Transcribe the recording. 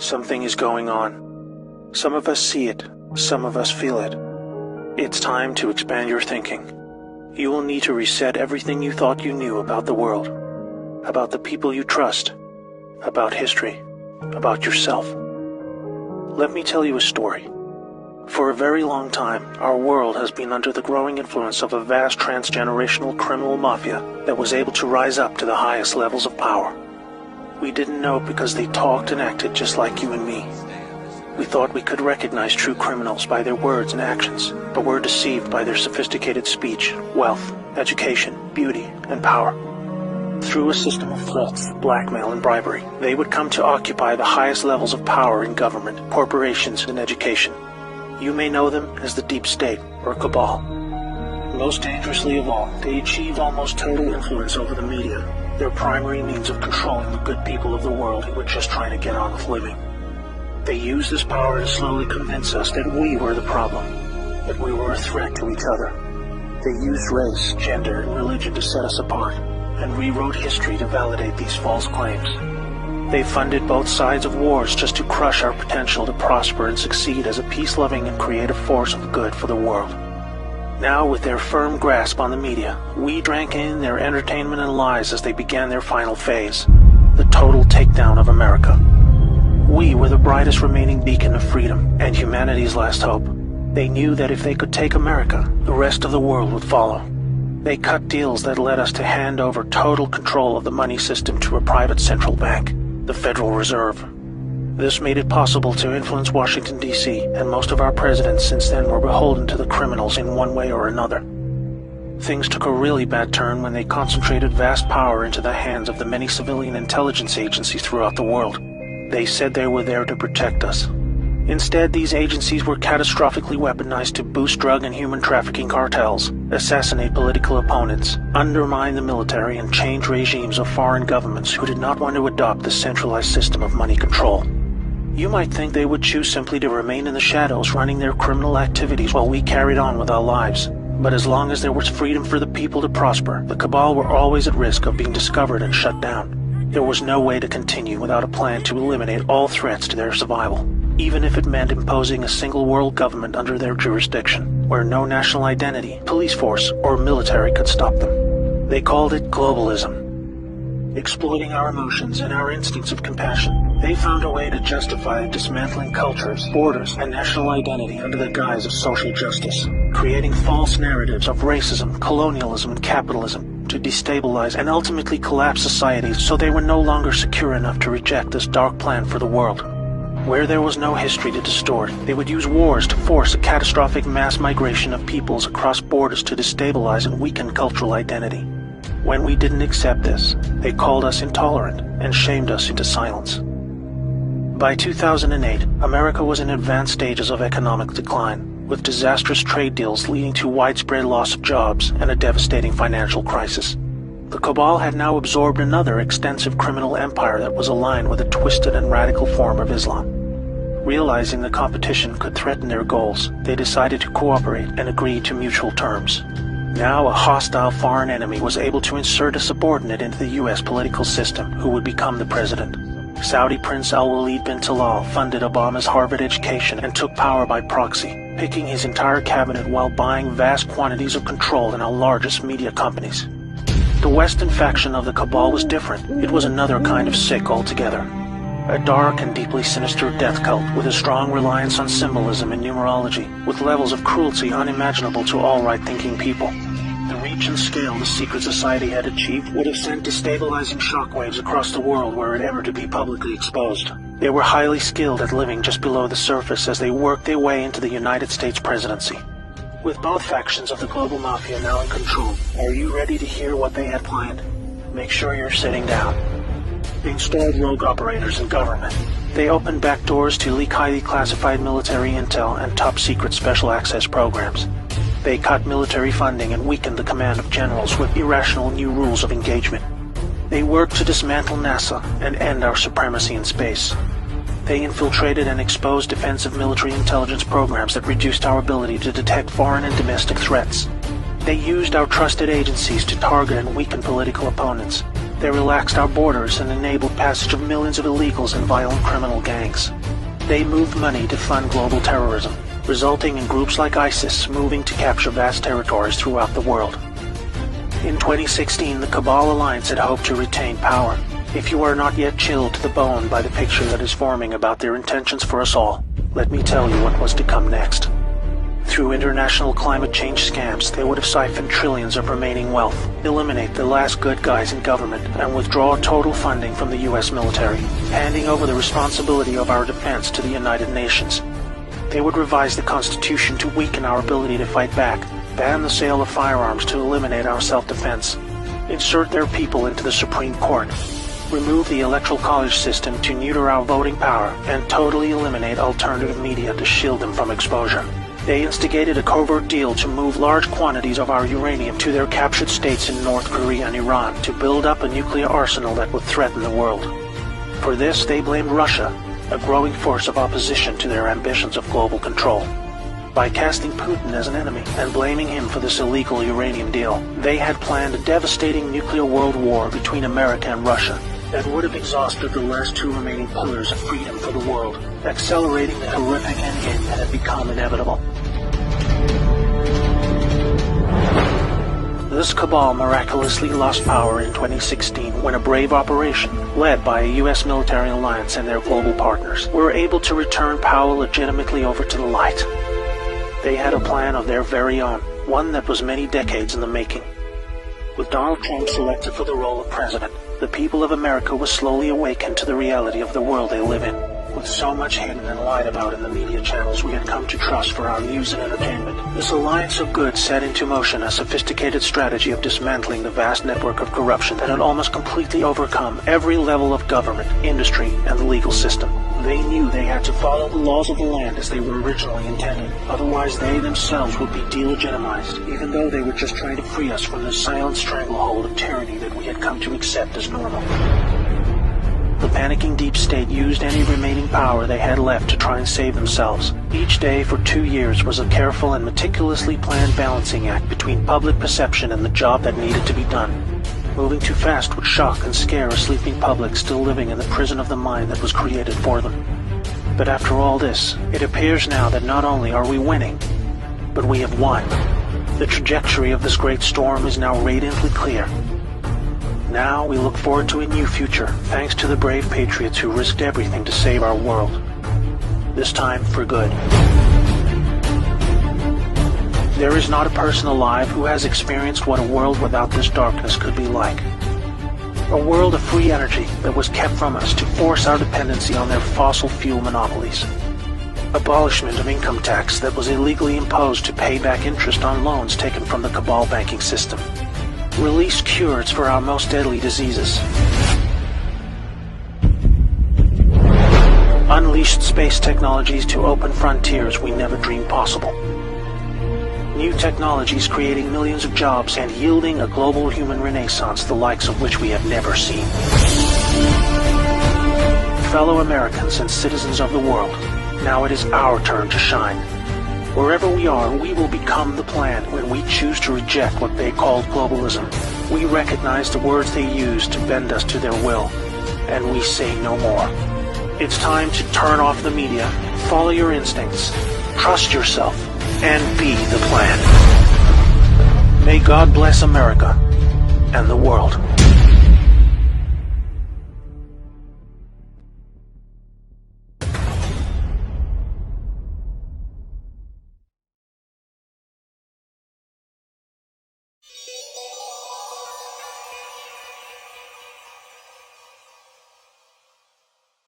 Something is going on. Some of us see it, some of us feel it. It's time to expand your thinking. You will need to reset everything you thought you knew about the world, about the people you trust, about history, about yourself. Let me tell you a story. For a very long time, our world has been under the growing influence of a vast transgenerational criminal mafia that was able to rise up to the highest levels of power. We didn't know it because they talked and acted just like you and me. We thought we could recognize true criminals by their words and actions, but were deceived by their sophisticated speech, wealth, education, beauty, and power. Through a system of threats, blackmail, and bribery, they would come to occupy the highest levels of power in government, corporations, and education. You may know them as the deep state or cabal. Most dangerously of all, they achieve almost total influence over the media, their primary means of controlling the good people of the world who were just trying to get on with living. They used this power to slowly convince us that we were the problem, that we were a threat to each other. They used race, gender, and religion to set us apart, and rewrote history to validate these false claims. They funded both sides of wars just to crush our potential to prosper and succeed as a peace-loving and creative force of good for the world. Now, with their firm grasp on the media, we drank in their entertainment and lies as they began their final phase, the total takedown of America. We were the brightest remaining beacon of freedom and humanity's last hope. They knew that if they could take America, the rest of the world would follow. They cut deals that led us to hand over total control of the money system to a private central bank, the Federal Reserve. This made it possible to influence Washington, D.C., and most of our presidents since then were beholden to the criminals in one way or another. Things took a really bad turn when they concentrated vast power into the hands of the many civilian intelligence agencies throughout the world. They said they were there to protect us. Instead, these agencies were catastrophically weaponized to boost drug and human trafficking cartels, assassinate political opponents, undermine the military, and change regimes of foreign governments who did not want to adopt the centralized system of money control. You might think they would choose simply to remain in the shadows running their criminal activities while we carried on with our lives. But as long as there was freedom for the people to prosper, the cabal were always at risk of being discovered and shut down. There was no way to continue without a plan to eliminate all threats to their survival, even if it meant imposing a single world government under their jurisdiction, where no national identity, police force, or military could stop them. They called it globalism. Exploiting our emotions and our instincts of compassion, they found a way to justify dismantling cultures, borders, and national identity under the guise of social justice, creating false narratives of racism, colonialism, and capitalism to destabilize and ultimately collapse societies so they were no longer secure enough to reject this dark plan for the world. Where there was no history to distort, they would use wars to force a catastrophic mass migration of peoples across borders to destabilize and weaken cultural identity. When we didn't accept this, they called us intolerant and shamed us into silence. By 2008, America was in advanced stages of economic decline, with disastrous trade deals leading to widespread loss of jobs and a devastating financial crisis. The cabal had now absorbed another extensive criminal empire that was aligned with a twisted and radical form of Islam. Realizing the competition could threaten their goals, they decided to cooperate and agree to mutual terms. Now a hostile foreign enemy was able to insert a subordinate into the U.S. political system who would become the president. Saudi Prince Al-Walid bin Talal funded Obama's Harvard education and took power by proxy, picking his entire cabinet while buying vast quantities of control in our largest media companies. The Western faction of the cabal was different. It was another kind of sick altogether. A dark and deeply sinister death cult with a strong reliance on symbolism and numerology, with levels of cruelty unimaginable to all right-thinking people. The reach and scale the secret society had achieved would have sent destabilizing shockwaves across the world were it ever to be publicly exposed. They were highly skilled at living just below the surface as they worked their way into the United States presidency. With both factions of the global mafia now in control, are you ready to hear what they had planned? Make sure you're sitting down. They installed rogue operators in government. They opened back doors to leak highly classified military intel and top-secret special access programs. They cut military funding and weakened the command of generals with irrational new rules of engagement. They worked to dismantle NASA and end our supremacy in space. They infiltrated and exposed defensive military intelligence programs that reduced our ability to detect foreign and domestic threats. They used our trusted agencies to target and weaken political opponents. They relaxed our borders and enabled passage of millions of illegals and violent criminal gangs. They moved money to fund global terrorism, resulting in groups like ISIS moving to capture vast territories throughout the world. In 2016, the Cabal Alliance had hoped to retain power. If you are not yet chilled to the bone by the picture that is forming about their intentions for us all, let me tell you what was to come next. Through international climate change scams, they would have siphoned trillions of remaining wealth, eliminate the last good guys in government, and withdraw total funding from the US military, handing over the responsibility of our defense to the United Nations. They would revise the Constitution to weaken our ability to fight back, ban the sale of firearms to eliminate our self-defense, insert their people into the Supreme Court, remove the Electoral College system to neuter our voting power, and totally eliminate alternative media to shield them from exposure. They instigated a covert deal to move large quantities of our uranium to their captured states in North Korea and Iran to build up a nuclear arsenal that would threaten the world. For this, they blamed Russia, a growing force of opposition to their ambitions of global control. By casting Putin as an enemy and blaming him for this illegal uranium deal, they had planned a devastating nuclear world war between America and Russia that would have exhausted the last two remaining pillars of freedom for the world, accelerating the horrific endgame that had become inevitable. This cabal miraculously lost power in 2016 when a brave operation, led by a U.S. military alliance and their global partners, were able to return power legitimately over to the light. They had a plan of their very own, one that was many decades in the making. With Donald Trump selected for the role of president, the people of America was slowly awakened to the reality of the world they live in. With so much hidden and lied about in the media channels we had come to trust for our news and entertainment, this alliance of good set into motion a sophisticated strategy of dismantling the vast network of corruption that had almost completely overcome every level of government, industry, and the legal system. They knew they had to follow the laws of the land as they were originally intended, otherwise they themselves would be delegitimized, even though they were just trying to free us from the silent stranglehold of tyranny that we had come to accept as normal. The panicking deep state used any remaining power they had left to try and save themselves. Each day for 2 years was a careful and meticulously planned balancing act between public perception and the job that needed to be done. Moving too fast would shock and scare a sleeping public still living in the prison of the mind that was created for them. But after all this, it appears now that not only are we winning, but we have won. The trajectory of this great storm is now radiantly clear. Now we look forward to a new future, thanks to the brave patriots who risked everything to save our world. This time for good. There is not a person alive who has experienced what a world without this darkness could be like. A world of free energy that was kept from us to force our dependency on their fossil fuel monopolies. Abolishment of income tax that was illegally imposed to pay back interest on loans taken from the cabal banking system. Released cures for our most deadly diseases. Unleashed space technologies to open frontiers we never dreamed possible. New technologies creating millions of jobs and yielding a global human renaissance the likes of which we have never seen. Fellow Americans and citizens of the world, now it is our turn to shine. Wherever we are, we will become the plan when we choose to reject what they called globalism. We recognize the words they use to bend us to their will, and we say no more. It's time to turn off the media, follow your instincts, trust yourself, and be the plan. May God bless America and the world.